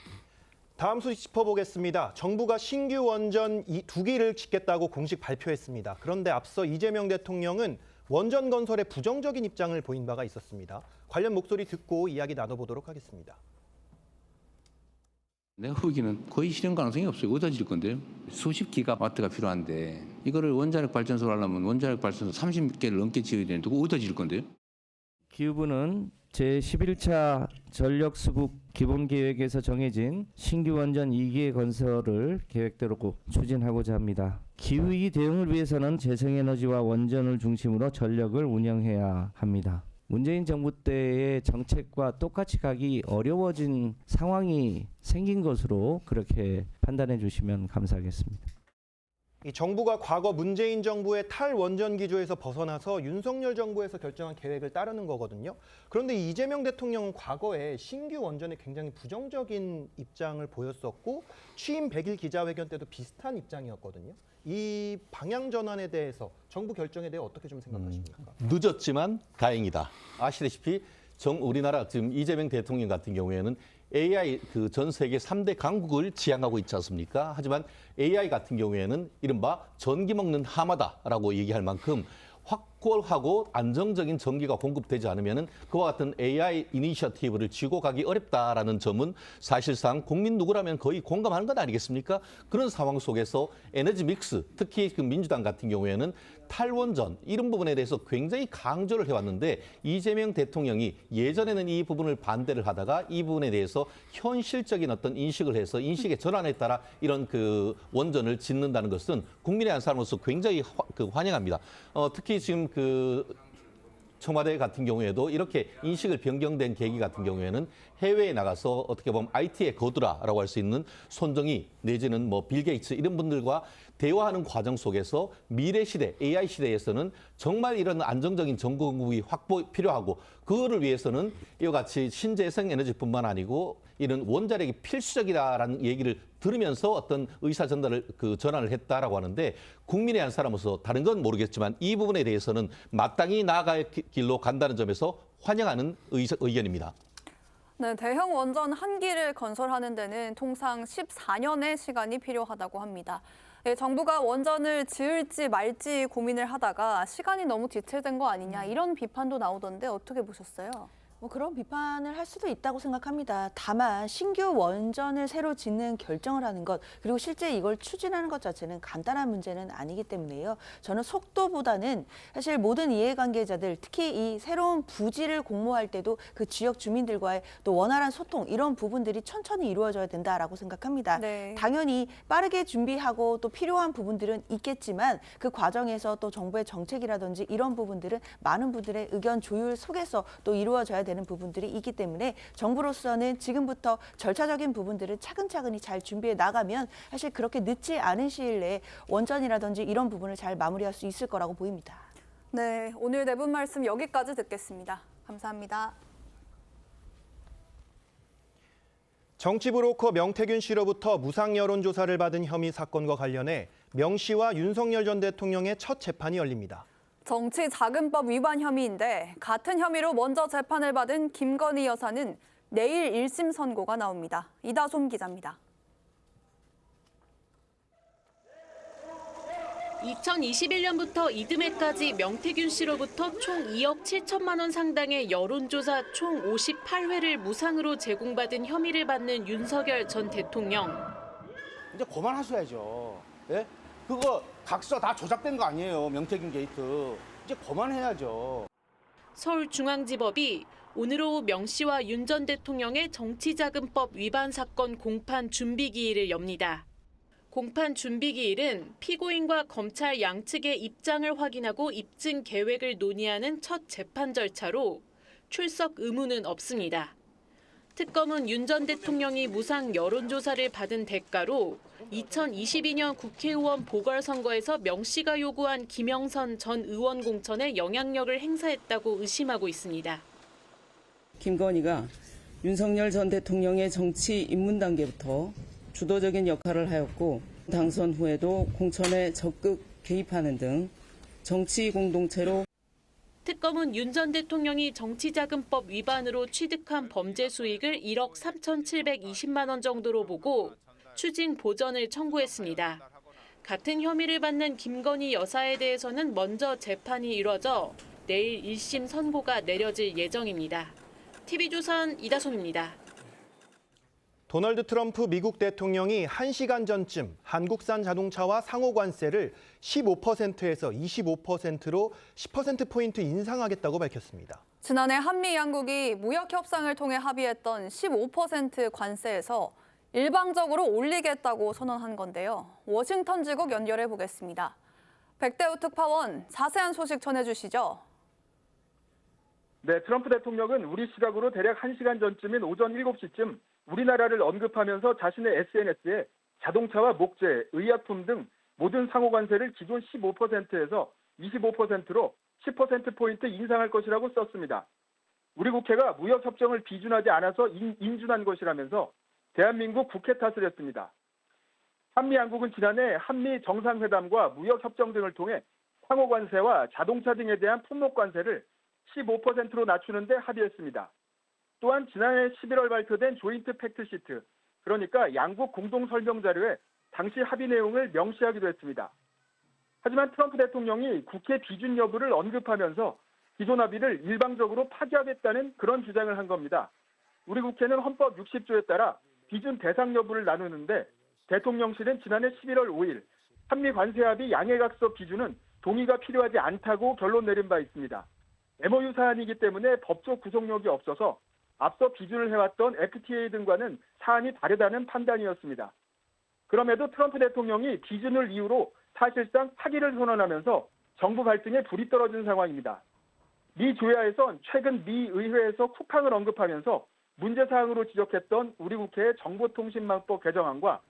다음 소식 짚어보겠습니다. 정부가 신규 원전 2기를 짓겠다고 공식 발표했습니다. 그런데 앞서 이재명 대통령은 원전 건설에 부정적인 입장을 보인 바가 있었습니다. 관련 목소리 듣고 이야기 나눠보도록 하겠습니다. 내가 보기에는 거의 실현 가능성이 없어요. 어디다 질 건데요? 수십 기가와트가 필요한데 이거를 원자력 발전소를 하려면 원자력 발전소 30개를 넘게 지어야 되는데 그거 어디다 질 건데요? 기후부는 제11차 전력수급 기본계획에서 정해진 신규 원전 2기의 건설을 계획대로 추진하고자 합니다. 기후위기 대응을 위해서는 재생에너지와 원전을 중심으로 전력을 운영해야 합니다. 문재인 정부 때의 정책과 똑같이 가기 어려워진 상황이 생긴 것으로 그렇게 판단해 주시면 감사하겠습니다. 이 정부가 과거 문재인 정부의 탈원전 기조에서 벗어나서 윤석열 정부에서 결정한 계획을 따르는 거거든요. 그런데 이재명 대통령은 과거에 신규 원전에 굉장히 부정적인 입장을 보였었고 취임 100일 기자회견 때도 비슷한 입장이었거든요. 이 방향 전환에 대해서 정부 결정에 대해 어떻게 좀 생각하십니까? 늦었지만 다행이다. 아시다시피 우리나라 지금 이재명 대통령 같은 경우에는 AI 전 세계 3대 강국을 지향하고 있지 않습니까? 하지만 AI 같은 경우에는 이른바 전기 먹는 하마다라고 얘기할 만큼 확고하고 안정적인 전기가 공급되지 않으면 그와 같은 AI 이니셔티브를 쥐고 가기 어렵다라는 점은 사실상 국민 누구라면 거의 공감하는 것 아니겠습니까? 그런 상황 속에서 에너지 믹스, 특히 그 민주당 같은 경우에는 탈원전 이런 부분에 대해서 굉장히 강조를 해왔는데 이재명 대통령이 예전에는 이 부분을 반대를 하다가 이 부분에 대해서 현실적인 어떤 인식을 해서 인식의 전환에 따라 이런 그 원전을 짓는다는 것은 국민의 한 사람으로서 굉장히 환영합니다. 특히 지금 그 청와대 같은 경우에도 이렇게 인식을 변경된 계기 같은 경우에는 해외에 나가서 어떻게 보면 IT의 거두라라고 할 수 있는 손정희 내지는 뭐 빌 게이츠 이런 분들과 대화하는 과정 속에서 미래 시대, AI 시대에서는 정말 이런 안정적인 전공국이 확보 필요하고 그거를 위해서는 이와 같이 신재생 에너지뿐만 아니고 이런 원자력이 필수적이다라는 얘기를 들으면서 어떤 의사 전달을 전환을 했다라고 하는데 국민의 한 사람으로서 다른 건 모르겠지만 이 부분에 대해서는 마땅히 나아갈 길로 간다는 점에서 환영하는 의견입니다. 네, 대형 원전 한 기를 건설하는 데는 통상 14년의 시간이 필요하다고 합니다. 정부가 원전을 지을지 말지 고민을 하다가 시간이 너무 지체된 거 아니냐 이런 비판도 나오던데 어떻게 보셨어요? 뭐 그런 비판을 할 수도 있다고 생각합니다. 다만 신규 원전을 새로 짓는 결정을 하는 것 그리고 실제 이걸 추진하는 것 자체는 간단한 문제는 아니기 때문에요. 저는 속도보다는 사실 모든 이해관계자들 특히 이 새로운 부지를 공모할 때도 그 지역 주민들과의 또 원활한 소통 이런 부분들이 천천히 이루어져야 된다라고 생각합니다. 네. 당연히 빠르게 준비하고 또 필요한 부분들은 있겠지만 그 과정에서 또 정부의 정책이라든지 이런 부분들은 많은 분들의 의견 조율 속에서 또 이루어져야 되는 부분들이 있기 때문에 정부로서는 지금부터 절차적인 부분들을 차근차근히 잘 준비해 나가면 사실 그렇게 늦지 않은 시일 내에 원전이라든지 이런 부분을 잘 마무리할 수 있을 거라고 보입니다. 네, 오늘 네 분 말씀 여기까지 듣겠습니다. 감사합니다. 정치 브로커 명태균 씨로부터 무상 여론조사를 받은 혐의 사건과 관련해 명 씨와 윤석열 전 대통령의 첫 재판이 열립니다. 정치자금법 위반 혐의인데 같은 혐의로 먼저 재판을 받은 김건희 여사는 내일 1심 선고가 나옵니다. 이다솜 기자입니다. 2021년부터 이듬해까지 명태균 씨로부터 총 2억 7천만 원 상당의 여론조사 총 58회를 무상으로 제공받은 혐의를 받는 윤석열 전 대통령. 이제 그만하셔야죠. 예? 그거 각서 다 조작된 거 아니에요. 명태균 게이트. 이제 그만해야죠. 서울중앙지법이 오늘 오후 명 씨와 윤 전 대통령의 정치자금법 위반 사건 공판 준비기일을 엽니다. 공판 준비기일은 피고인과 검찰 양측의 입장을 확인하고 입증 계획을 논의하는 첫 재판 절차로 출석 의무는 없습니다. 특검은 윤 전 대통령이 무상 여론조사를 받은 대가로 2022년 국회의원 보궐선거에서 명 씨가 요구한 김영선 전 의원 공천에 영향력을 행사했다고 의심하고 있습니다. 김건희가 윤석열 전 대통령의 정치 입문 단계부터 주도적인 역할을 하였고 당선 후에도 공천에 적극 개입하는 등 정치 공동체로 특검은 윤 전 대통령이 정치자금법 위반으로 취득한 범죄 수익을 1억 3,720만 원 정도로 보고 추징 보전을 청구했습니다. 같은 혐의를 받는 김건희 여사에 대해서는 먼저 재판이 이뤄져 내일 1심 선고가 내려질 예정입니다. TV조선 이다솜입니다. 도널드 트럼프 미국 대통령이 1시간 전쯤 한국산 자동차와 상호 관세를 15%에서 25%로 10%포인트 인상하겠다고 밝혔습니다. 지난해 한미 양국이 무역 협상을 통해 합의했던 15% 관세에서 일방적으로 올리겠다고 선언한 건데요. 워싱턴 지국 연결해 보겠습니다. 백대우 특파원, 자세한 소식 전해주시죠. 네, 트럼프 대통령은 우리 시각으로 대략 1시간 전쯤인 오전 7시쯤 우리나라를 언급하면서 자신의 SNS에 자동차와 목재, 의약품 등 모든 상호 관세를 기존 15%에서 25%로 10%포인트 인상할 것이라고 썼습니다. 우리 국회가 무역협정을 비준하지 않아서 인준한 것이라면서 대한민국 국회 탓을 했습니다. 한미 양국은 지난해 한미 정상회담과 무역협정 등을 통해 상호 관세와 자동차 등에 대한 품목 관세를 15%로 낮추는 데 합의했습니다. 또한 지난해 11월 발표된 조인트 팩트시트, 그러니까 양국 공동 설명 자료에 당시 합의 내용을 명시하기도 했습니다. 하지만 트럼프 대통령이 국회 비준 여부를 언급하면서 기존 합의를 일방적으로 파기하겠다는 그런 주장을 한 겁니다. 우리 국회는 헌법 60조에 따라 비준 대상 여부를 나누는데 대통령실은 지난해 11월 5일 한미 관세 합의 양해각서 비준은 동의가 필요하지 않다고 결론 내린 바 있습니다. MOU 사안이기 때문에 법적 구속력이 없어서 앞서 비준을 해왔던 FTA 등과는 사안이 다르다는 판단이었습니다. 그럼에도 트럼프 대통령이 비준을 이유로 사실상 파기를 선언하면서 정부 발등에 불이 떨어진 상황입니다. 미 조야에선 최근 미 의회에서 쿠팡을 언급하면서 문제사항으로 지적했던 우리 국회의 정보통신망법 개정안과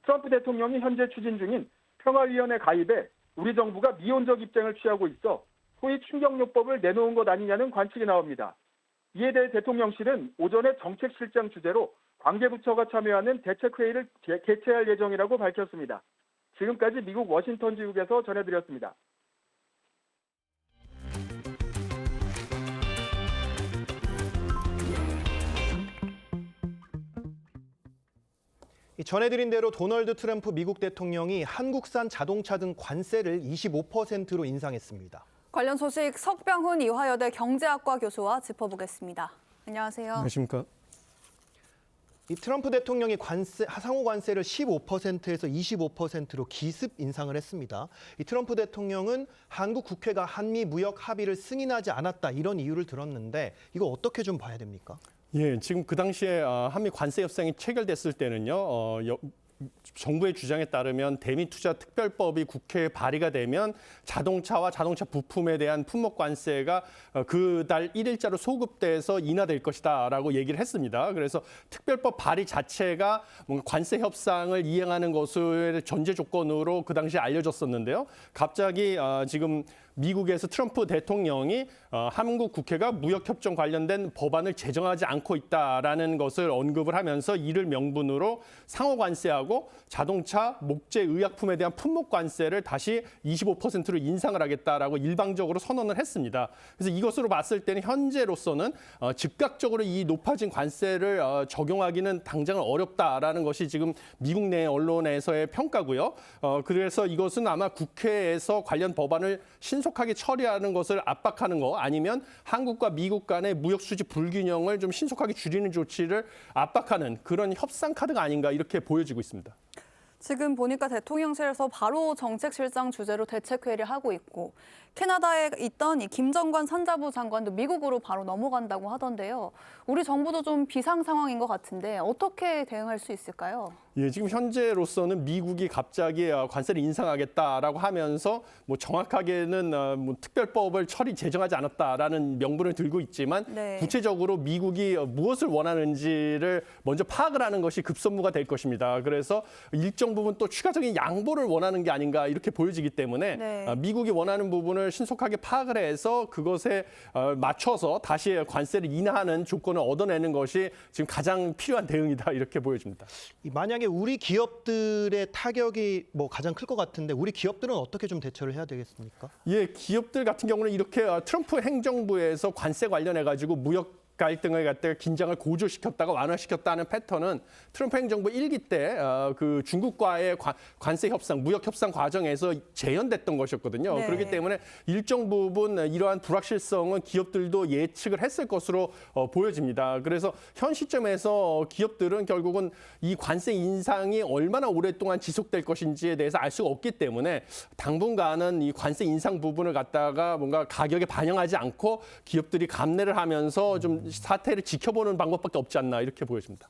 트럼프 대통령이 현재 추진 중인 평화위원회 가입에 우리 정부가 미온적 입장을 취하고 있어 소위 충격요법을 내놓은 것 아니냐는 관측이 나옵니다. 이에 대해 대통령실은 오전에 정책실장 주재로 관계부처가 참여하는 대책회의를 개최할 예정이라고 밝혔습니다. 지금까지 미국 워싱턴 지국에서 전해드렸습니다. 전해드린 대로 도널드 트럼프 미국 대통령이 한국산 자동차 등 관세를 25%로 인상했습니다. 관련 소식 석병훈 이화여대 경제학과 교수와 짚어보겠습니다. 안녕하세요. 안녕하십니까. 이 트럼프 대통령이 상호 관세를 15%에서 25%로 기습 인상을 했습니다. 이 트럼프 대통령은 한국 국회가 한미 무역 합의를 승인하지 않았다 이런 이유를 들었는데 이거 어떻게 좀 봐야 됩니까? 예, 지금 그 당시에 한미 관세 협상이 체결됐을 때는요. 정부의 주장에 따르면 대미투자특별법이 국회에 발의가 되면 자동차와 자동차 부품에 대한 품목 관세가 그달 1일자로 소급돼서 인하될 것이다라고 얘기를 했습니다. 그래서 특별법 발의 자체가 뭔가 관세 협상을 이행하는 것을 전제 조건으로 그 당시에 알려졌었는데요. 갑자기 지금 미국에서 트럼프 대통령이 한국 국회가 무역협정 관련된 법안을 제정하지 않고 있다라는 것을 언급을 하면서 이를 명분으로 상호관세하고 자동차, 목재, 의약품에 대한 품목 관세를 다시 25%로 인상을 하겠다라고 일방적으로 선언을 했습니다. 그래서 이것으로 봤을 때는 현재로서는 즉각적으로 이 높아진 관세를 적용하기는 당장은 어렵다라는 것이 지금 미국 내 언론에서의 평가고요. 그래서 이것은 아마 국회에서 관련 법안을 신속하게 처리하는 것을 압박하는 거 아니면 한국과 미국 간의 무역 수지 불균형을 좀 신속하게 줄이는 조치를 압박하는 그런 협상 카드가 아닌가 이렇게 보여지고 있습니다. 지금 보니까 대통령실에서 바로 정책실장 주재로 대책회의를 하고 있고 캐나다에 있던 이 김정관 산자부 장관도 미국으로 바로 넘어간다고 하던데요. 우리 정부도 좀 비상 상황인 것 같은데 어떻게 대응할 수 있을까요? 예, 지금 현재로서는 미국이 갑자기 관세를 인상하겠다라고 하면서 뭐 정확하게는 뭐 특별법을 제정하지 않았다라는 명분을 들고 있지만 네. 구체적으로 미국이 무엇을 원하는지를 먼저 파악을 하는 것이 급선무가 될 것입니다. 그래서 일정 부분 또 추가적인 양보를 원하는 게 아닌가 이렇게 보여지기 때문에 네. 미국이 원하는 부분을 신속하게 파악을 해서 그것에 맞춰서 다시 관세를 인하하는 조건을 얻어내는 것이 지금 가장 필요한 대응이다 이렇게 보여집니다. 만약에 우리 기업들의 타격이 가장 클 것 같은데 우리 기업들은 어떻게 좀 대처를 해야 되겠습니까? 예, 기업들 같은 경우는 이렇게 트럼프 행정부에서 관세 관련해 가지고 무역 갈등을 갖다가 긴장을 고조시켰다가 완화시켰다는 패턴은 트럼프 행정부 1기 때 그 중국과의 관세 협상, 무역 협상 과정에서 재현됐던 것이었거든요. 네. 그렇기 때문에 일정 부분 이러한 불확실성은 기업들도 예측을 했을 것으로 보여집니다. 그래서 현 시점에서 기업들은 결국은 이 관세 인상이 얼마나 오랫동안 지속될 것인지에 대해서 알 수가 없기 때문에 당분간은 이 관세 인상 부분을 갖다가 뭔가 가격에 반영하지 않고 기업들이 감내를 하면서 좀 사태를 지켜보는 방법밖에 없지 않나 이렇게 보여집니다.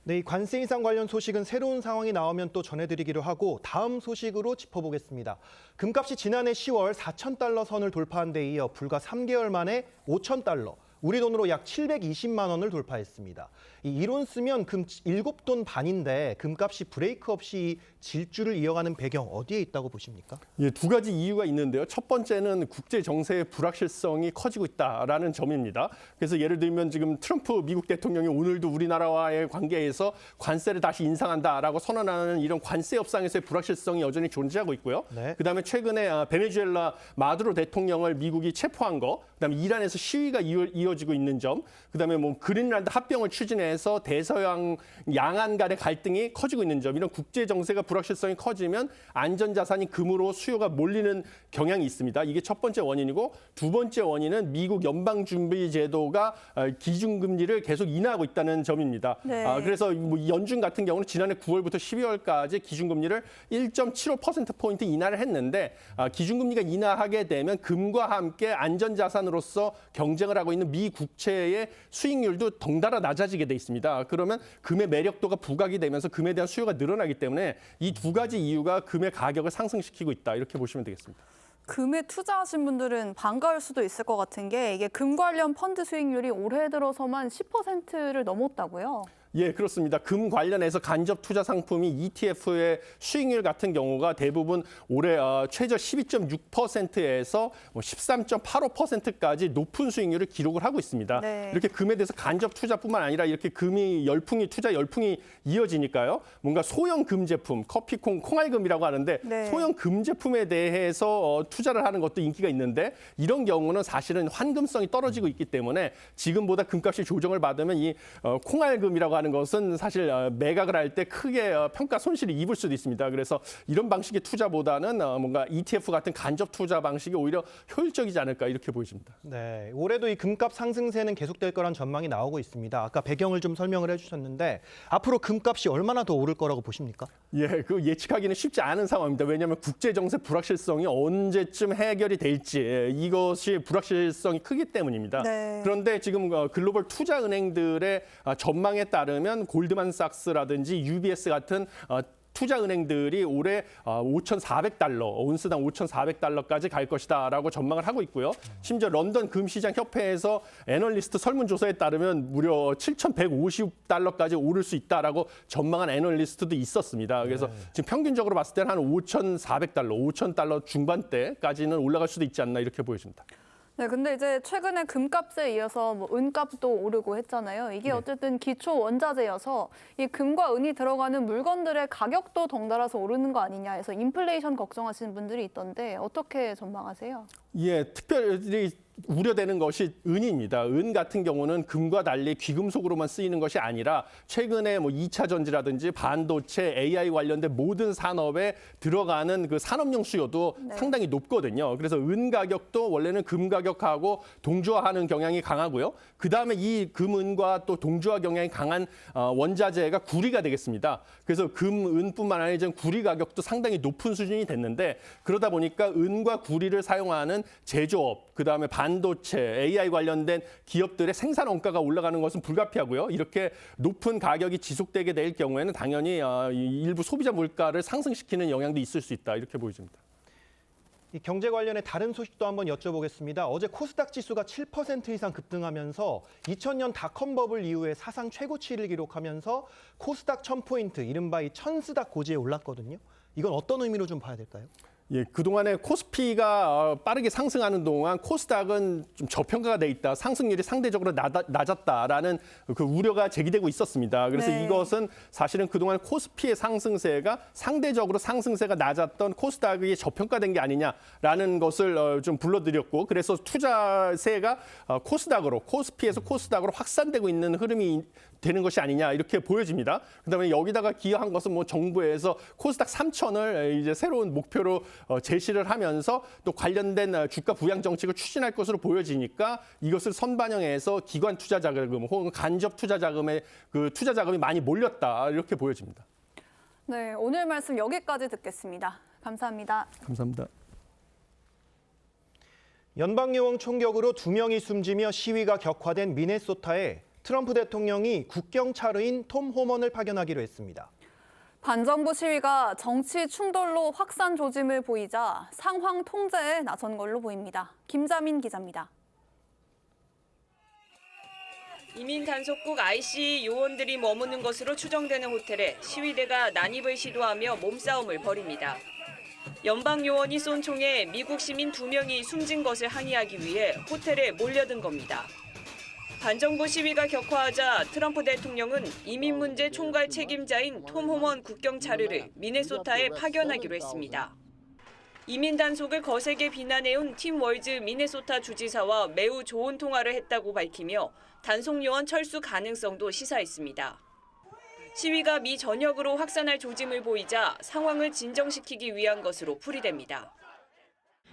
네, 이 관세 인상 관련 소식은 새로운 상황이 나오면 또 전해드리기로 하고 다음 소식으로 짚어보겠습니다. 금값이 지난해 10월 4,000달러 선을 돌파한 데 이어 불과 3개월 만에 5,000달러, 우리 돈으로 약 720만 원을 돌파했습니다. 이 이론 쓰면 금 7돈 반인데 금값이 브레이크 없이 질주를 이어가는 배경 어디에 있다고 보십니까? 예, 두 가지 이유가 있는데요. 첫 번째는 국제 정세의 불확실성이 커지고 있다라는 점입니다. 그래서 예를 들면 지금 트럼프 미국 대통령이 오늘도 우리나라와의 관계에서 관세를 다시 인상한다라고 선언하는 이런 관세 협상에서의 불확실성이 여전히 존재하고 있고요. 네. 그다음에 최근에 베네수엘라 마두로 대통령을 미국이 체포한 거, 그다음에 이란에서 시위가 이어지고 있는 점, 그다음에 뭐 그린란드 합병을 추진해서 대서양 양안 간의 갈등이 커지고 있는 점, 이런 국제 정세가 불확실성이 커지면 안전자산이 금으로 수요가 몰리는 경향이 있습니다. 이게 첫 번째 원인이고, 두 번째 원인은 미국 연방준비제도가 기준금리를 계속 인하하고 있다는 점입니다. 네. 그래서 뭐 연준 같은 경우는 지난해 9월부터 12월까지 기준금리를 1.75%포인트 인하를 했는데, 기준금리가 인하하게 되면 금과 함께 안전자산으로서 경쟁을 하고 있는 미 국채의 수익률도 덩달아 낮아지게 돼 있습니다. 그러면 금의 매력도가 부각이 되면서 금에 대한 수요가 늘어나기 때문에 이 두 가지 이유가 금의 가격을 상승시키고 있다, 이렇게 보시면 되겠습니다. 금에 투자하신 분들은 반가울 수도 있을 것 같은 게 이게 금 관련 펀드 수익률이 올해 들어서만 10%를 넘었다고요? 예, 그렇습니다. 금 관련해서 간접 투자 상품이 ETF의 수익률 같은 경우가 대부분 올해 최저 12.6%에서 13.85%까지 높은 수익률을 기록을 하고 있습니다. 네. 이렇게 금에 대해서 간접 투자뿐만 아니라 이렇게 투자 열풍이 이어지니까요. 뭔가 소형 금 제품, 커피콩, 콩알금이라고 하는데 네. 소형 금 제품에 대해서 투자를 하는 것도 인기가 있는데, 이런 경우는 사실은 환금성이 떨어지고 있기 때문에 지금보다 금값이 조정을 받으면 이 콩알금이라고 하는 것은 사실 매각을 할 때 크게 평가 손실을 입을 수도 있습니다. 그래서 이런 방식의 투자보다는 뭔가 ETF 같은 간접 투자 방식이 오히려 효율적이지 않을까, 이렇게 보여집니다. 네, 올해도 이 금값 상승세는 계속될 거란 전망이 나오고 있습니다. 아까 배경을 좀 설명을 해주셨는데 앞으로 금값이 얼마나 더 오를 거라고 보십니까? 예, 그 예측하기는 쉽지 않은 상황입니다. 왜냐하면 국제 정세 불확실성이 언제쯤 해결이 될지, 이것이 불확실성이 크기 때문입니다. 네. 그런데 지금 글로벌 투자 은행들의 전망에 따르면 골드만삭스라든지 UBS 같은 투자은행들이 올해 5,400달러, 온스당 5,400달러까지 갈 것이다라고 전망을 하고 있고요. 심지어 런던 금시장 협회에서 애널리스트 설문조사에 따르면 무려 7,150달러까지 오를 수 있다라고 전망한 애널리스트도 있었습니다. 그래서 지금 평균적으로 봤을 때는 한 5,400달러, 5,000달러 중반대까지는 올라갈 수도 있지 않나, 이렇게 보여집니다. 네, 근데 이제 최근에 금값에 이어서 뭐 은값도 오르고 했잖아요. 이게 어쨌든 기초 원자재여서 이 금과 은이 들어가는 물건들의 가격도 덩달아서 오르는 거 아니냐 해서 인플레이션 걱정하시는 분들이 있던데 어떻게 전망하세요? 예, 특별히 우려되는 것이 은입니다. 은 같은 경우는 금과 달리 귀금속으로만 쓰이는 것이 아니라 최근에 뭐 2차 전지라든지 반도체, AI 관련된 모든 산업에 들어가는 그 산업용 수요도 상당히 높거든요. 그래서 은 가격도 원래는 금 가격하고 동조화하는 경향이 강하고요. 그다음에 이 금은과 또 동조화 경향이 강한 원자재가 구리가 되겠습니다. 그래서 금, 은뿐만 아니라 이제 구리 가격도 상당히 높은 수준이 됐는데, 그러다 보니까 은과 구리를 사용하는 제조업, 그다음에 반도체, AI 관련된 기업들의 생산 원가가 올라가는 것은 불가피하고요. 이렇게 높은 가격이 지속되게 될 경우에는 당연히 일부 소비자 물가를 상승시키는 영향도 있을 수 있다, 이렇게 보여집니다. 이 경제 관련해 다른 소식도 한번 여쭤보겠습니다. 어제 코스닥 지수가 7% 이상 급등하면서 2000년 닷컴 버블 이후에 사상 최고치를 기록하면서 코스닥 1000포인트, 이른바 이 천스닥 고지에 올랐거든요. 이건 어떤 의미로 좀 봐야 될까요? 예, 그동안에 코스피가 빠르게 상승하는 동안 코스닥은 좀 저평가가 돼 있다, 상승률이 상대적으로 낮았다라는 그 우려가 제기되고 있었습니다. 그래서 이것은 사실은 그동안 코스피의 상승세가 상대적으로 상승세가 낮았던 코스닥이 저평가된 게 아니냐라는 것을 좀 불러드렸고, 그래서 투자세가 코스피에서 코스닥으로 확산되고 있는 흐름이 되는 것이 아니냐, 이렇게 보여집니다. 그다음에 여기다가 기여한 것은 뭐 정부에서 코스닥 3,000을 이제 새로운 목표로 제시를 하면서 또 관련된 주가 부양 정책을 추진할 것으로 보여지니까 이것을 선반영해서 기관 투자 자금 혹은 간접 투자 자금에 그 투자 자금이 많이 몰렸다, 이렇게 보여집니다. 네, 오늘 말씀 여기까지 듣겠습니다. 감사합니다. 감사합니다. 연방요원 총격으로 2명이 숨지며 시위가 격화된 미네소타에 트럼프 대통령이 국경차르인 톰 호먼을 파견하기로 했습니다. 반정부 시위가 정치 충돌로 확산 조짐을 보이자 상황 통제에 나선 걸로 보입니다. 김자민 기자입니다. 이민 단속국 IC 요원들이 머무는 것으로 추정되는 호텔에 시위대가 난입을 시도하며 몸싸움을 벌입니다. 연방 요원이 쏜 총에 미국 시민 2명이 숨진 것을 항의하기 위해 호텔에 몰려든 겁니다. 반정부 시위가 격화하자 트럼프 대통령은 이민 문제 총괄 책임자인 톰 호먼 국경차르를 미네소타에 파견하기로 했습니다. 이민 단속을 거세게 비난해온 팀 월즈 미네소타 주지사와 매우 좋은 통화를 했다고 밝히며 단속 요원 철수 가능성도 시사했습니다. 시위가 미 전역으로 확산할 조짐을 보이자 상황을 진정시키기 위한 것으로 풀이됩니다.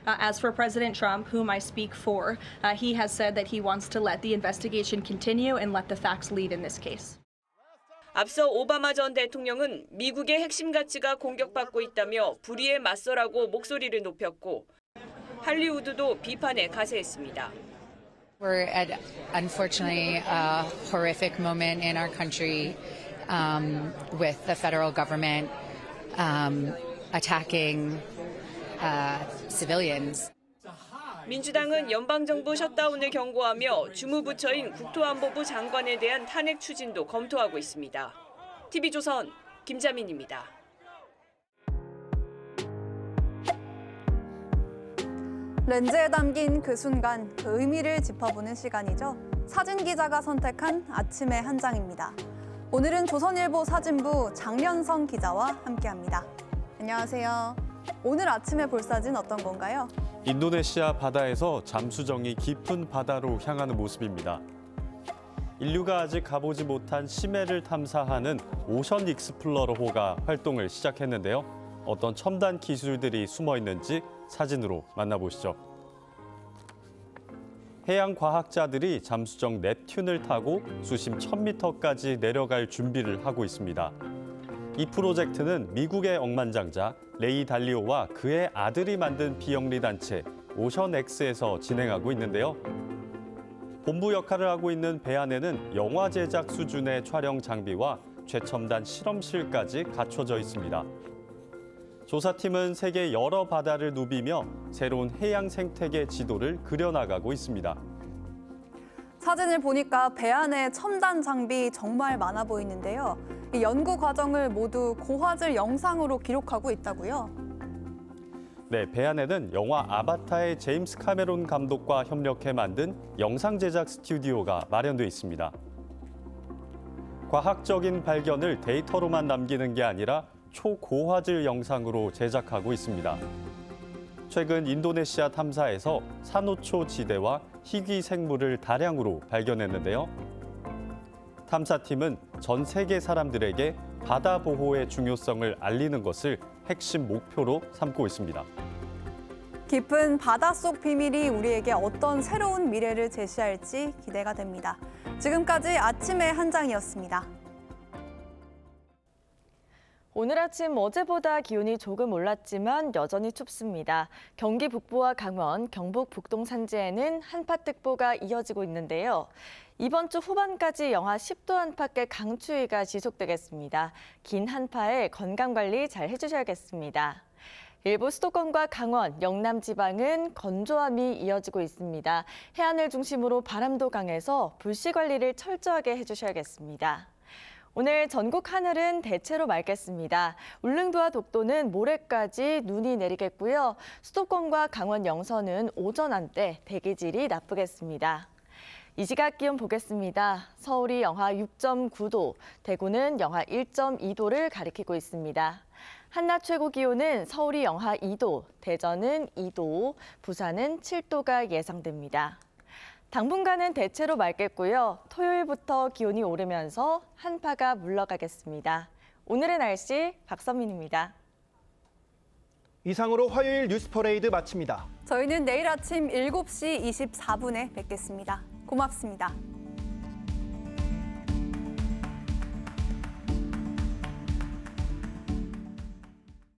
As for President Trump, whom I speak for, he has said that he wants to let the investigation continue and let the facts lead in this case. 앞서 오바마 전 대통령은 미국의 핵심 가치가 공격받고 있다며 불의에 맞서라고 목소리를 높였고 할리우드도 비판에 가세했습니다. We're at unfortunately a horrific moment in our country with the federal government attacking civilians. 민주당은 연방정부 셧다운을 경고하며 주무부처인 국토안보부 장관에 대한 탄핵 추진도 검토하고 있습니다. TV조선 김자민입니다. 렌즈에 담긴 그 순간, 그 의미를 짚어보는 시간이죠. 사진 기자가 선택한 아침의 한 장입니다. 오늘은 조선일보 사진부 장련성 기자와 함께합니다. 안녕하세요. 오늘 아침에 볼 사진 어떤 건가요? 인도네시아 바다에서 잠수정이 깊은 바다로 향하는 모습입니다. 인류가 아직 가보지 못한 심해를 탐사하는 오션 익스플로러호가 활동을 시작했는데요. 어떤 첨단 기술들이 숨어 있는지 사진으로 만나보시죠. 해양 과학자들이 잠수정 넵튠을 타고 수심 1000m까지 내려갈 준비를 하고 있습니다. 이 프로젝트는 미국의 억만장자 레이 달리오와 그의 아들이 만든 비영리 단체 오션엑스에서 진행하고 있는데요. 본부 역할을 하고 있는 배 안에는 영화 제작 수준의 촬영 장비와 최첨단 실험실까지 갖춰져 있습니다. 조사팀은 세계 여러 바다를 누비며 새로운 해양 생태계 지도를 그려나가고 있습니다. 사진을 보니까 배 안에 첨단 장비 정말 많아 보이는데요. 이 연구 과정을 모두 고화질 영상으로 기록하고 있다고요? 네, 배 안에는 영화 아바타의 제임스 카메론 감독과 협력해 만든 영상 제작 스튜디오가 마련돼 있습니다. 과학적인 발견을 데이터로만 남기는 게 아니라 초고화질 영상으로 제작하고 있습니다. 최근 인도네시아 탐사에서 산호초 지대와 희귀 생물을 다량으로 발견했는데요. 탐사팀은 전 세계 사람들에게 바다 보호의 중요성을 알리는 것을 핵심 목표로 삼고 있습니다. 깊은 바닷속 비밀이 우리에게 어떤 새로운 미래를 제시할지 기대가 됩니다. 지금까지 아침의 한 장이었습니다. 오늘 아침 어제보다 기온이 조금 올랐지만 여전히 춥습니다. 경기 북부와 강원, 경북 북동 산지에는 한파특보가 이어지고 있는데요. 이번 주 후반까지 영하 10도 안팎의 강추위가 지속되겠습니다. 긴 한파에 건강관리 잘 해주셔야겠습니다. 일부 수도권과 강원, 영남 지방은 건조함이 이어지고 있습니다. 해안을 중심으로 바람도 강해서 불씨 관리를 철저하게 해주셔야겠습니다. 오늘 전국 하늘은 대체로 맑겠습니다. 울릉도와 독도는 모레까지 눈이 내리겠고요. 수도권과 강원 영서는 오전 한때 대기질이 나쁘겠습니다. 이 시각 기온 보겠습니다. 서울이 영하 6.9도, 대구는 영하 1.2도를 가리키고 있습니다. 한낮 최고 기온은 서울이 영하 2도, 대전은 2도, 부산은 7도가 예상됩니다. 당분간은 대체로 맑겠고요. 토요일부터 기온이 오르면서 한파가 물러가겠습니다. 오늘의 날씨 박선민입니다. 이상으로 화요일 뉴스 퍼레이드 마칩니다. 저희는 내일 아침 7시 24분에 뵙겠습니다. 고맙습니다.